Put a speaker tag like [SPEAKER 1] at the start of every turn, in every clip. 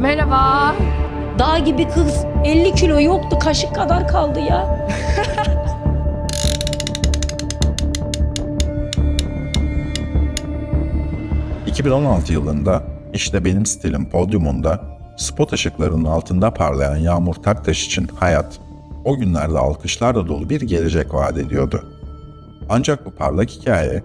[SPEAKER 1] Merhaba.
[SPEAKER 2] Dağ gibi kız 50 kilo yoktu, kaşık kadar kaldı ya.
[SPEAKER 3] ...2016 yılında İşte Benim Stilim podyumunda spot ışıklarının altında parlayan Yağmur Taktaş için hayat, o günlerde alkışlarla dolu bir gelecek vaat ediyordu. Ancak bu parlak hikaye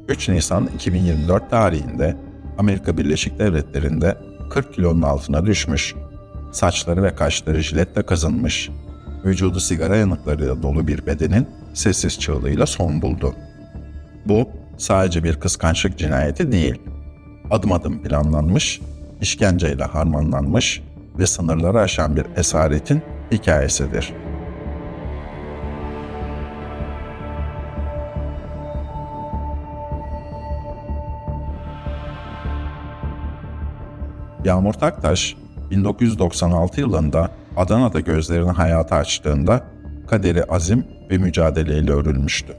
[SPEAKER 3] 3 Nisan 2024 tarihinde Amerika Birleşik Devletleri'nde 40 kilonun altına düşmüş, saçları ve kaşları jiletle kazınmış, vücudu sigara yanıklarıyla dolu bir bedenin sessiz çığlığıyla son buldu. Bu sadece bir kıskançlık cinayeti değil, adım adım planlanmış, işkenceyle harmanlanmış ve sınırları aşan bir esaretin hikayesidir. Yağmur Taktaş, 1996 yılında Adana'da gözlerini hayata açtığında kaderi azim ve mücadeleyle örülmüştü.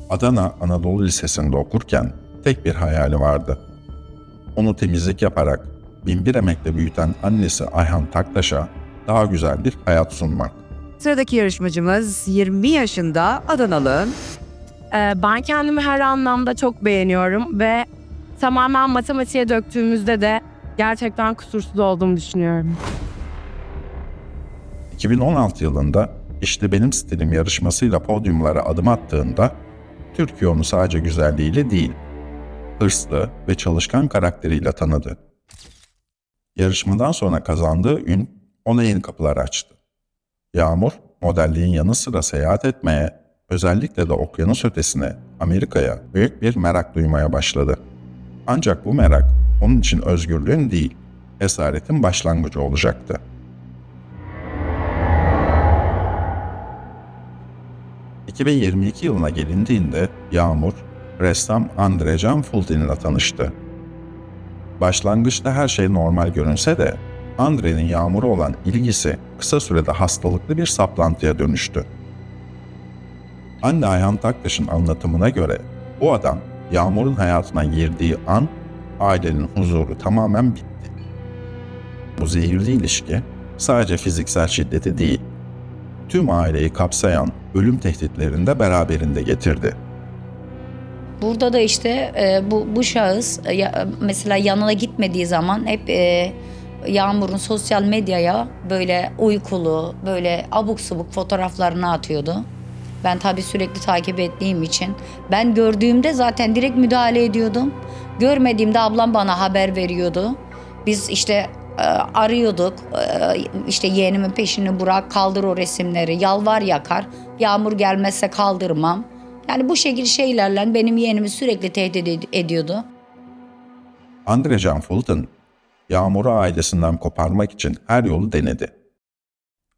[SPEAKER 3] Adana Anadolu Lisesi'nde okurken tek bir hayali vardı. Onu temizlik yaparak binbir emekle büyüten annesi Ayhan Taktaş'a daha güzel bir hayat sunmak.
[SPEAKER 4] Sıradaki yarışmacımız 20 yaşında Adanalı.
[SPEAKER 1] Ben kendimi her anlamda çok beğeniyorum ve tamamen matematiğe döktüğümüzde de gerçekten kusursuz olduğumu düşünüyorum.
[SPEAKER 3] 2016 yılında İşte Benim Stilim yarışmasıyla podyumlara adım attığında Türkiye onu sadece güzelliğiyle değil, hırslı ve çalışkan karakteriyle tanıdı. Yarışmadan sonra kazandığı ün ona yeni kapılar açtı. Yağmur, modelliğin yanı sıra seyahat etmeye, özellikle de okyanus ötesine, Amerika'ya büyük bir merak duymaya başladı. Ancak bu merak onun için özgürlüğün değil, esaretin başlangıcı olacaktı. ...2022 yılına gelindiğinde Yağmur, ressam Andre Can Fulton ile tanıştı. Başlangıçta her şey normal görünse de Andre'nin Yağmur'a olan ilgisi kısa sürede hastalıklı bir saplantıya dönüştü. Anne Ayhan Taktaş'ın anlatımına göre bu adam Yağmur'un hayatına girdiği an ailenin huzuru tamamen bitti. Bu zehirli ilişki sadece fiziksel şiddeti değil, tüm aileyi kapsayan ölüm tehditlerini de beraberinde getirdi.
[SPEAKER 2] Burada da işte bu şahıs mesela yanına gitmediği zaman hep Yağmur'un sosyal medyaya böyle uykulu, böyle abuk subuk fotoğraflarını atıyordu. Ben tabii sürekli takip ettiğim için ben gördüğümde zaten direkt müdahale ediyordum. Görmediğimde ablam bana haber veriyordu. Biz işte arıyorduk, işte yeğenimin peşini bırak, kaldır o resimleri, yalvar yakar. Yağmur gelmezse kaldırmam. Yani bu şekilde şeylerle benim yeğenimi sürekli tehdit ediyordu.
[SPEAKER 3] Andre Can Fulton, Yağmur'u ailesinden koparmak için her yolu denedi.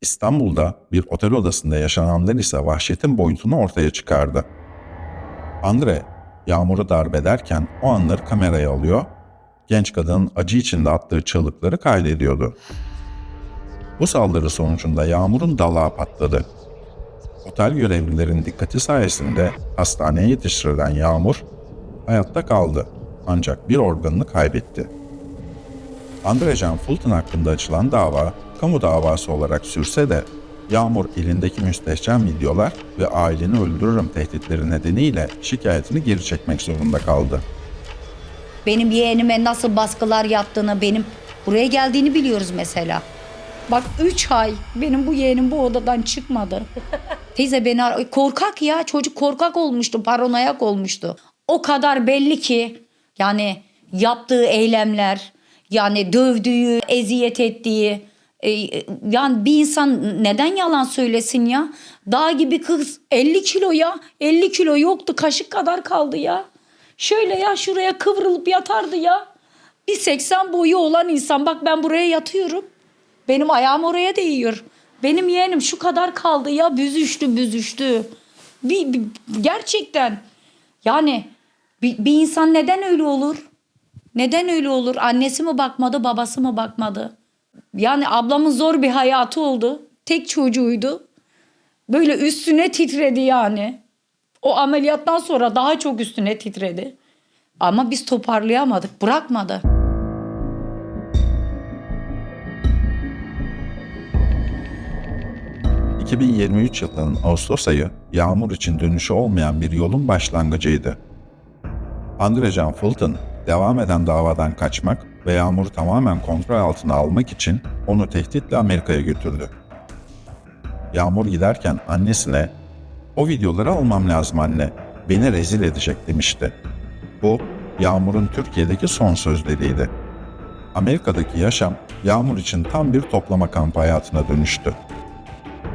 [SPEAKER 3] İstanbul'da bir otel odasında yaşananlar ise vahşetin boyutunu ortaya çıkardı. Andre, Yağmur'u darp ederken o anları kameraya alıyor, genç kadının acı içinde attığı çığlıkları kaydediyordu. Bu saldırı sonucunda Yağmur'un dalağı patladı. Otel görevlilerin dikkati sayesinde hastaneye yetiştirilen Yağmur hayatta kaldı ancak bir organını kaybetti. Andre Can Fulton hakkında açılan dava kamu davası olarak sürse de Yağmur elindeki müstehcen videolar ve aileni öldürürüm tehditleri nedeniyle şikayetini geri çekmek zorunda kaldı.
[SPEAKER 2] Benim yeğenime nasıl baskılar yaptığını, benim buraya geldiğini biliyoruz mesela. Bak 3 ay benim bu yeğenim bu odadan çıkmadı. Teyze beni korkak ya, çocuk korkak olmuştu, paranoyak olmuştu. O kadar belli ki yani yaptığı eylemler, yani dövdüğü, eziyet ettiği, yani bir insan neden yalan söylesin ya? Dağ gibi kız 50 kilo ya, 50 kilo yoktu, kaşık kadar kaldı ya. Şöyle ya şuraya kıvrılıp yatardı ya. 1,80 boyu olan insan, bak ben buraya yatıyorum. Benim ayağım oraya değiyor. Benim yeğenim şu kadar kaldı ya, büzüştü. Gerçekten yani bir insan neden öyle olur? Neden öyle olur? Annesi mi bakmadı, babası mı bakmadı? Yani ablamın zor bir hayatı oldu. Tek çocuğuydu. Böyle üstüne titredi yani. O ameliyattan sonra daha çok üstüne titredi. Ama biz toparlayamadık, bırakmadı.
[SPEAKER 3] 2023 yılının Ağustos ayı Yağmur için dönüşü olmayan bir yolun başlangıcıydı. Andre Can Fulton, devam eden davadan kaçmak ve Yağmur'u tamamen kontrol altına almak için onu tehditle Amerika'ya götürdü. Yağmur giderken annesine, "O videoları almam lazım anne, beni rezil edecek" demişti. Bu, Yağmur'un Türkiye'deki son sözleriydi. Amerika'daki yaşam, Yağmur için tam bir toplama kampı hayatına dönüştü.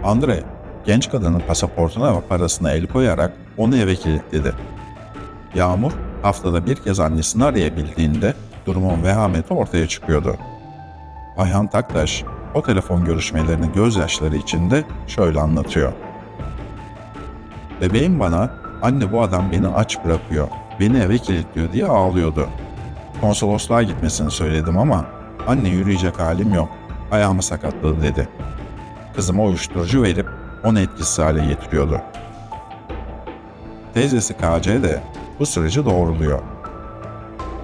[SPEAKER 3] Andre, genç kadının pasaportuna ve parasına el koyarak onu eve kilitledi. Yağmur, haftada bir kez annesini arayabildiğinde durumun vehameti ortaya çıkıyordu. Ayhan Taktaş, o telefon görüşmelerini gözyaşları içinde şöyle anlatıyor. "Bebeğim bana, anne bu adam beni aç bırakıyor, beni eve kilitliyor diye ağlıyordu. Konsolosluğa gitmesini söyledim ama anne yürüyecek halim yok, ayağımı sakatladı" dedi. Kızıma uyuşturucu verip onu etkisiz hale getiriyordu. Teyzesi KC de bu süreci doğruluyor.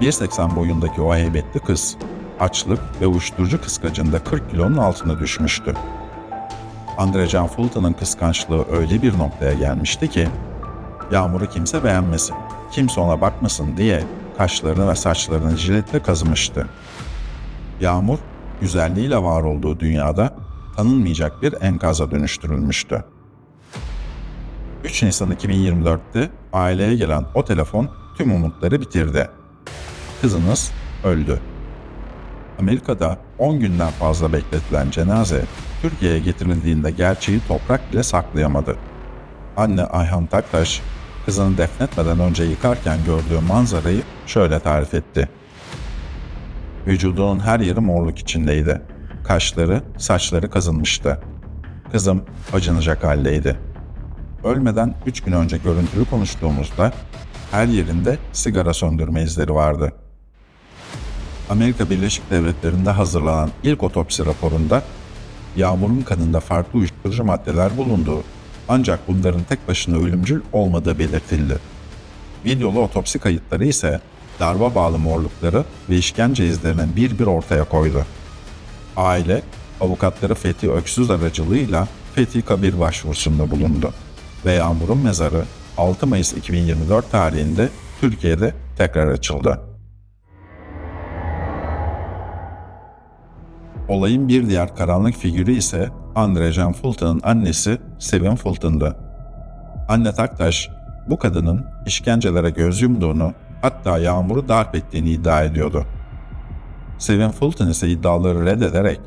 [SPEAKER 3] 1.80 boyundaki o heybetli kız, açlık ve uyuşturucu kıskacında 40 kilonun altına düşmüştü. Andre Can Fulton'un kıskançlığı öyle bir noktaya gelmişti ki, Yağmur'u kimse beğenmesin, kimse ona bakmasın diye kaşlarını ve saçlarını jiletle kazımıştı. Yağmur, güzelliğiyle var olduğu dünyada tanınmayacak bir enkaza dönüştürülmüştü. 3 Nisan 2024'te aileye gelen o telefon tüm umutları bitirdi. Kızınız öldü. Amerika'da 10 günden fazla bekletilen cenaze Türkiye'ye getirildiğinde gerçeği toprak bile saklayamadı. Anne Ayhan Taktaş, kızını defnetmeden önce yıkarken gördüğü manzarayı şöyle tarif etti. Vücudunun her yeri morluk içindeydi. Kaşları, saçları kazınmıştı. Kızım acınacak haldeydi. Ölmeden 3 gün önce görüntülü konuştuğumuzda her yerinde sigara söndürme izleri vardı. Amerika Birleşik Devletleri'nde hazırlanan ilk otopsi raporunda Yağmur'un kanında farklı uyuşturucu maddeler bulunduğu, ancak bunların tek başına ölümcül olmadığı belirtildi. Videolu otopsi kayıtları ise darba bağlı morlukları ve işkence izlerini bir bir ortaya koydu. Aile, avukatları Fethi Öksüz aracılığıyla Fethi Kabir başvurusunda bulundu ve Yağmur'un mezarı 6 Mayıs 2024 tarihinde Türkiye'de tekrar açıldı. Olayın bir diğer karanlık figürü ise Andre Can Fulton'un annesi Sevin Fulton'du. Anne Taktaş, bu kadının işkencelere göz yumduğunu, hatta Yağmur'u darp ettiğini iddia ediyordu. Sevin Fulton ise iddiaları reddederek,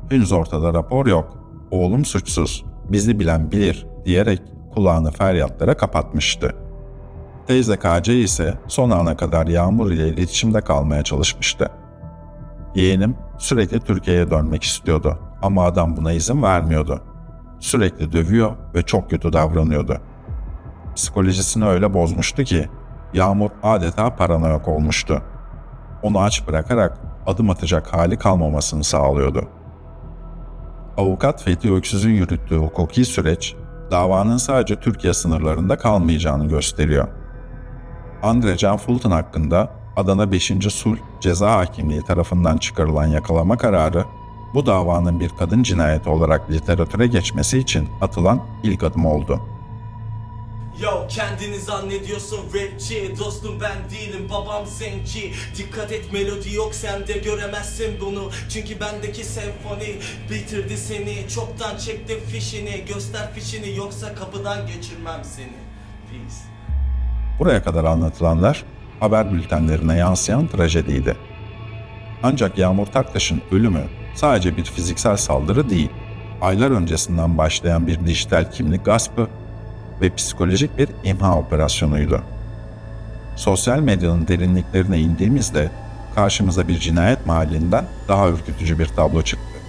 [SPEAKER 3] "Henüz ortada rapor yok, oğlum suçsuz, bizi bilen bilir" diyerek kulağını feryatlara kapatmıştı. Teyze KC ise son ana kadar Yağmur ile iletişimde kalmaya çalışmıştı. "Yeğenim sürekli Türkiye'ye dönmek istiyordu ama adam buna izin vermiyordu. Sürekli dövüyor ve çok kötü davranıyordu. Psikolojisini öyle bozmuştu ki Yağmur adeta paranoyak olmuştu. Onu aç bırakarak adım atacak hali kalmamasını sağlıyordu." Avukat Fethi Öksüz'ün yürüttüğü hukuki süreç, davanın sadece Türkiye sınırlarında kalmayacağını gösteriyor. Andre Can Fulton hakkında Adana 5. Sulh Ceza Hakimliği tarafından çıkarılan yakalama kararı, bu davanın bir kadın cinayeti olarak literatüre geçmesi için atılan ilk adım oldu.
[SPEAKER 5] Yo kendini zannediyorsun rapçi, dostum ben değilim, babam zenci. Dikkat et melodi yok sende, göremezsin bunu. Çünkü bendeki senfoni bitirdi seni. Çoktan çektim fişini, göster fişini yoksa kapıdan geçirmem seni. Peace.
[SPEAKER 3] Buraya kadar anlatılanlar haber bültenlerine yansıyan trajediydi. Ancak Yağmur Taktaş'ın ölümü sadece bir fiziksel saldırı değil, aylar öncesinden başlayan bir dijital kimlik gaspı ve psikolojik bir imha operasyonuydu. Sosyal medyanın derinliklerine indiğimizde karşımıza bir cinayet mahallinden daha ürkütücü bir tablo çıktı.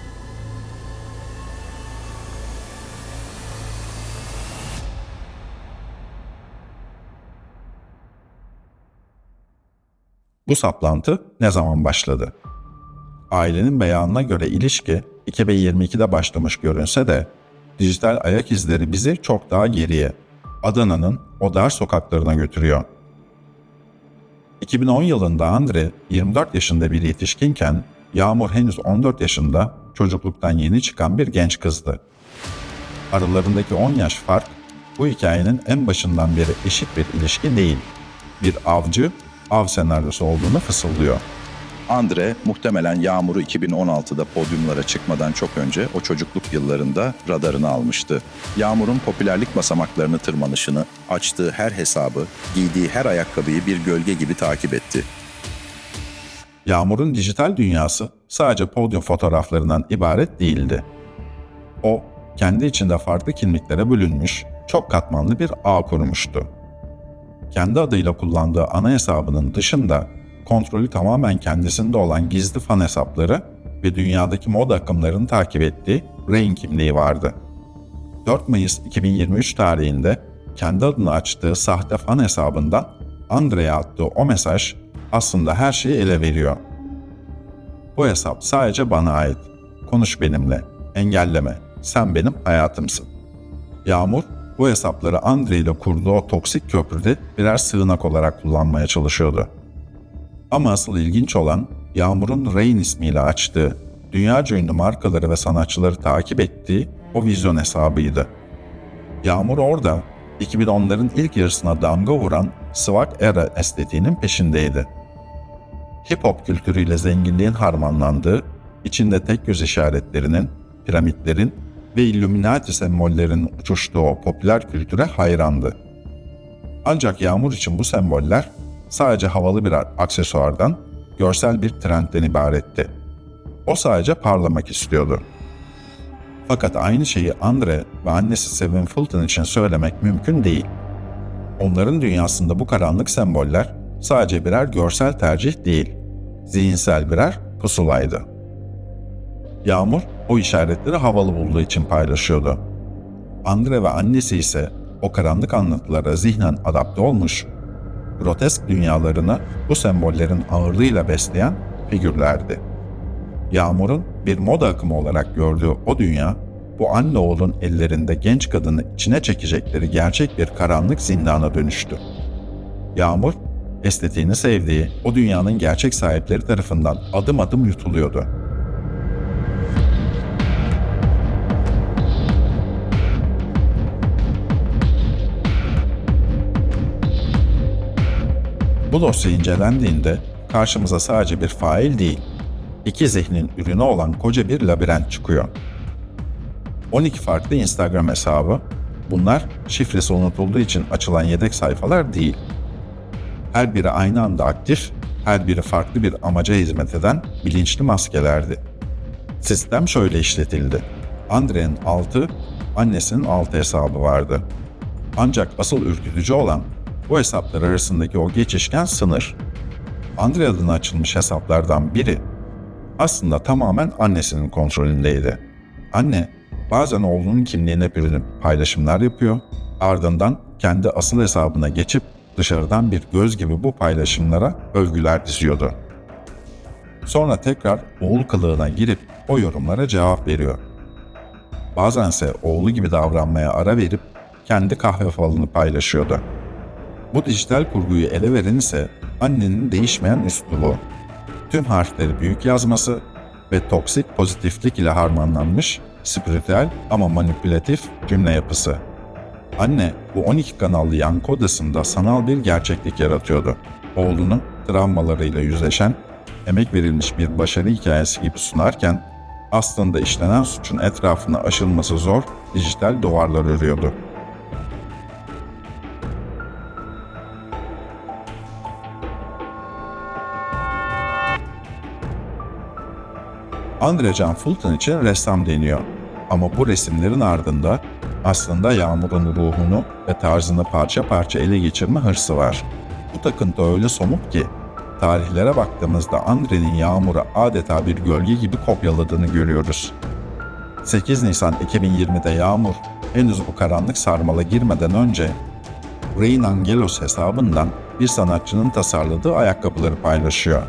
[SPEAKER 3] Bu saplantı ne zaman başladı? Ailenin beyanına göre ilişki 2022'de başlamış görünse de dijital ayak izleri bizi çok daha geriye, Adana'nın o dar sokaklarına götürüyor. 2010 yılında Andre 24 yaşında bir yetişkinken Yağmur henüz 14 yaşında, çocukluktan yeni çıkan bir genç kızdı. Aralarındaki 10 yaş fark bu hikayenin en başından beri eşit bir ilişki değil. Bir avcı, av senaryosu olduğunu fısıldıyor.
[SPEAKER 6] Andre muhtemelen Yağmur'u 2016'da podyumlara çıkmadan çok önce o çocukluk yıllarında radarına almıştı. Yağmur'un popülerlik basamaklarını tırmanışını, açtığı her hesabı, giydiği her ayakkabıyı bir gölge gibi takip etti.
[SPEAKER 3] Yağmur'un dijital dünyası sadece podyum fotoğraflarından ibaret değildi. O, kendi içinde farklı kimliklere bölünmüş, çok katmanlı bir ağ kurmuştu. Kendi adıyla kullandığı ana hesabının dışında kontrolü tamamen kendisinde olan gizli fan hesapları ve dünyadaki moda akımlarını takip ettiği Rain kimliği vardı. 4 Mayıs 2023 tarihinde kendi adını açtığı sahte fan hesabından Andre'ye attığı o mesaj aslında her şeyi ele veriyor. Bu hesap sadece bana ait. Konuş benimle, engelleme, sen benim hayatımsın. Yağmur, bu hesapları Andre ile kurduğu o toksik köprüde birer sığınak olarak kullanmaya çalışıyordu. Ama asıl ilginç olan Yağmur'un Rain ismiyle açtığı, dünyaca ünlü markaları ve sanatçıları takip ettiği o vizyon hesabıydı. Yağmur orada 2010'ların ilk yarısına damga vuran swag era estetiğinin peşindeydi. Hip hop kültürüyle zenginliğin harmanlandığı, içinde tek göz işaretlerinin, piramitlerin ve Illuminati sembollerinin uçuştuğu o popüler kültüre hayrandı. Ancak Yağmur için bu semboller sadece havalı bir aksesuardan, görsel bir trendten ibaretti. O sadece parlamak istiyordu. Fakat aynı şeyi Andre ve annesi Sevin Fulton için söylemek mümkün değil. Onların dünyasında bu karanlık semboller sadece birer görsel tercih değil, zihinsel birer pusulaydı. Yağmur o işaretleri havalı bulduğu için paylaşıyordu. Andre ve annesi ise o karanlık anlatılara zihnen adapte olmuş, grotesk dünyalarını bu sembollerin ağırlığıyla besleyen figürlerdi. Yağmur'un bir moda akımı olarak gördüğü o dünya, bu anne oğlun ellerinde genç kadını içine çekecekleri gerçek bir karanlık zindana dönüştü. Yağmur, estetiğini sevdiği o dünyanın gerçek sahipleri tarafından adım adım yutuluyordu. Bu dosya incelendiğinde karşımıza sadece bir fail değil, iki zihnin ürünü olan koca bir labirent çıkıyor. 12 farklı Instagram hesabı, bunlar şifresi unutulduğu için açılan yedek sayfalar değil. Her biri aynı anda aktif, her biri farklı bir amaca hizmet eden bilinçli maskelerdi. Sistem şöyle işletildi. Andre'nin 6, annesinin 6 hesabı vardı. Ancak asıl ürkütücü olan bu hesaplar arasındaki o geçişken sınır. Andre adına açılmış hesaplardan biri aslında tamamen annesinin kontrolündeydi. Anne bazen oğlunun kimliğine bürünüp paylaşımlar yapıyor, ardından kendi asıl hesabına geçip dışarıdan bir göz gibi bu paylaşımlara övgüler diziyordu. Sonra tekrar oğul kılığına girip o yorumlara cevap veriyor. Bazense oğlu gibi davranmaya ara verip kendi kahve falını paylaşıyordu. Bu dijital kurguyu ele veren ise annenin değişmeyen üslubu. Tüm harfleri büyük yazması ve toksik pozitiflik ile harmanlanmış, spiritüel ama manipülatif cümle yapısı. Anne bu 12 kanallı yankı odasında sanal bir gerçeklik yaratıyordu. Oğlunu travmalarıyla yüzleşen, emek verilmiş bir başarı hikayesi gibi sunarken aslında işlenen suçun etrafına aşılması zor dijital duvarlar örüyordu. Andre Can Fulton için ressam deniyor. Ama bu resimlerin ardında aslında Yağmur'un ruhunu ve tarzını parça parça ele geçirme hırsı var. Bu takıntı öyle somut ki tarihlere baktığımızda Andre'nin Yağmur'u adeta bir gölge gibi kopyaladığını görüyoruz. 8 Nisan 2020'de Yağmur henüz bu karanlık sarmala girmeden önce Rain Angelos hesabından bir sanatçının tasarladığı ayakkabıları paylaşıyor.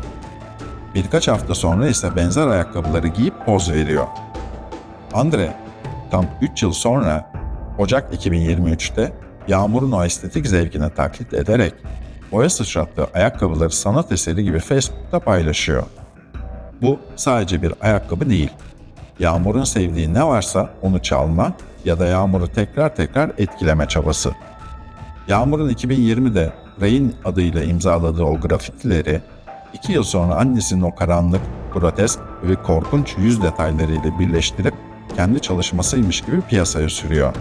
[SPEAKER 3] Birkaç hafta sonra ise benzer ayakkabıları giyip poz veriyor. Andre, tam 3 yıl sonra Ocak 2023'te Yağmur'un o estetik zevkine taklit ederek boya sıçrattığı ayakkabıları sanat eseri gibi Facebook'ta paylaşıyor. Bu sadece bir ayakkabı değil. Yağmur'un sevdiği ne varsa onu çalma, ya da Yağmur'u tekrar tekrar etkileme çabası. Yağmur'un 2020'de Rain adıyla imzaladığı o grafitileri 2 yıl sonra annesinin o karanlık, grotesk ve korkunç yüz detaylarıyla birleştirip kendi çalışmasıymış gibi piyasaya sürüyor.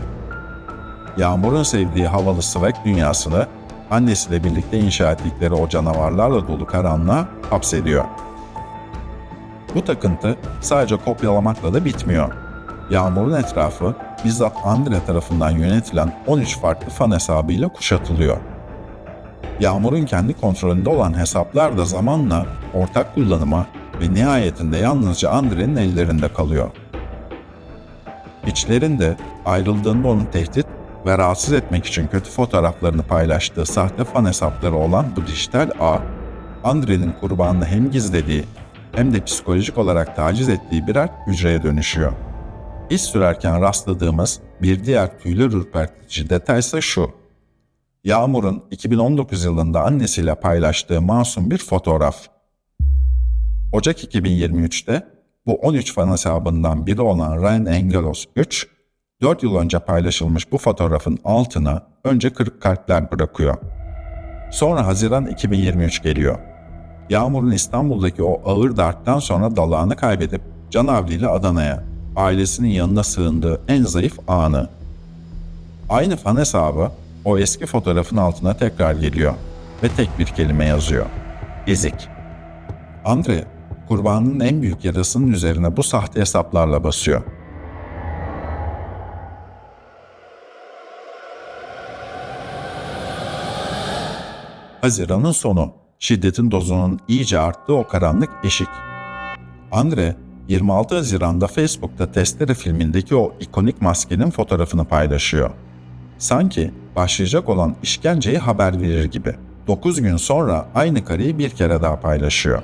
[SPEAKER 3] Yağmur'un sevdiği havalı swag dünyasını annesiyle birlikte inşa ettikleri o canavarlarla dolu karanlığa hapsediyor. Bu takıntı sadece kopyalamakla da bitmiyor. Yağmur'un etrafı bizzat Andre tarafından yönetilen 13 farklı fan hesabıyla kuşatılıyor. Yağmur'un kendi kontrolünde olan hesaplar da zamanla ortak kullanıma ve nihayetinde yalnızca Andre'nin ellerinde kalıyor. İçlerinde ayrıldığında onu tehdit ve rahatsız etmek için kötü fotoğraflarını paylaştığı sahte fan hesapları olan bu dijital ağ, Andre'nin kurbanını hem gizlediği hem de psikolojik olarak taciz ettiği birer hücreye dönüşüyor. İz sürerken rastladığımız bir diğer tüyler ürpertici detay ise şu. Yağmur'un 2019 yılında annesiyle paylaştığı masum bir fotoğraf. Ocak 2023'te bu 13 fan hesabından biri olan Ryan Angelos 3, 4 yıl önce paylaşılmış bu fotoğrafın altına önce kırık kalpler bırakıyor. Sonra Haziran 2023 geliyor. Yağmur'un İstanbul'daki o ağır darptan sonra dalağını kaybedip canavliyle Adana'ya, ailesinin yanına sığındığı en zayıf anı. Aynı fan hesabı o eski fotoğrafın altına tekrar geliyor ve tek bir kelime yazıyor. Ezik. Andre, kurbanının en büyük yarasının üzerine bu sahte hesaplarla basıyor. Haziran'ın sonu, şiddetin dozunun iyice arttığı o karanlık eşik. Andre, 26 Haziran'da Facebook'ta Testere filmindeki o ikonik maskenin fotoğrafını paylaşıyor. Sanki başlayacak olan işkenceyi haber verir gibi. 9 gün sonra aynı kareyi bir kere daha paylaşıyor.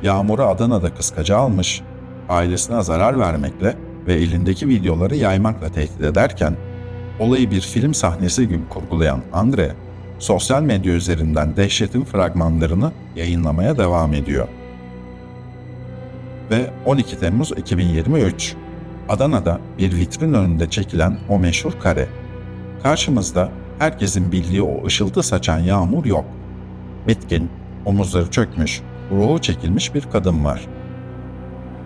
[SPEAKER 3] Yağmur'u Adana'da kıskaca almış, ailesine zarar vermekle ve elindeki videoları yaymakla tehdit ederken, olayı bir film sahnesi gibi kurgulayan Andre, sosyal medya üzerinden dehşetin fragmanlarını yayınlamaya devam ediyor. Ve 12 Temmuz 2023, Adana'da bir vitrin önünde çekilen o meşhur kare. Karşımızda herkesin bildiği o ışıltı saçan Yağmur yok. Bitkin, omuzları çökmüş, ruhu çekilmiş bir kadın var.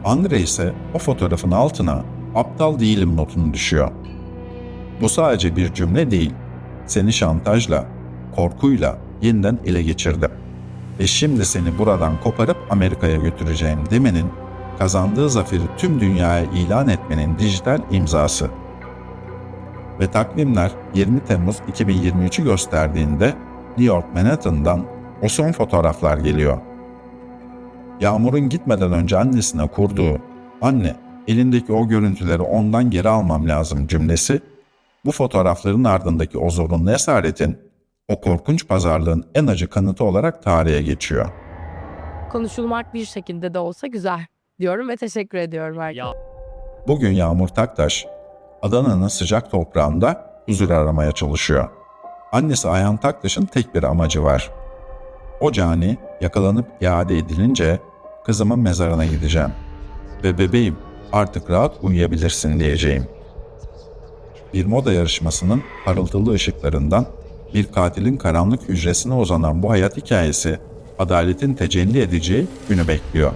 [SPEAKER 3] Andre ise o fotoğrafın altına aptal değilim notunu düşüyor. Bu sadece bir cümle değil, seni şantajla, korkuyla yeniden ele geçirdim. Ve şimdi seni buradan koparıp Amerika'ya götüreceğim demenin, kazandığı zaferi tüm dünyaya ilan etmenin dijital imzası. Ve takvimler 20 Temmuz 2023'ü gösterdiğinde New York Manhattan'dan o son fotoğraflar geliyor. Yağmur'un gitmeden önce annesine kurduğu "Anne, elindeki o görüntüleri ondan geri almam lazım" cümlesi, bu fotoğrafların ardındaki o zorunlu esaretin, o korkunç pazarlığın en acı kanıtı olarak tarihe geçiyor.
[SPEAKER 1] Konuşulmak bir şekilde de olsa güzel diyorum ve teşekkür ediyorum herkese.
[SPEAKER 3] Bugün Yağmur Taktaş, Adana'nın sıcak toprağında huzur aramaya çalışıyor. Annesi Ayhan Taktaş'ın tek bir amacı var. O cani yakalanıp iade edilince kızımın mezarına gideceğim ve bebeğim artık rahat uyuyabilirsin diyeceğim. Bir moda yarışmasının parıltılı ışıklarından bir katilin karanlık hücresine uzanan bu hayat hikayesi adaletin tecelli edeceği günü bekliyor.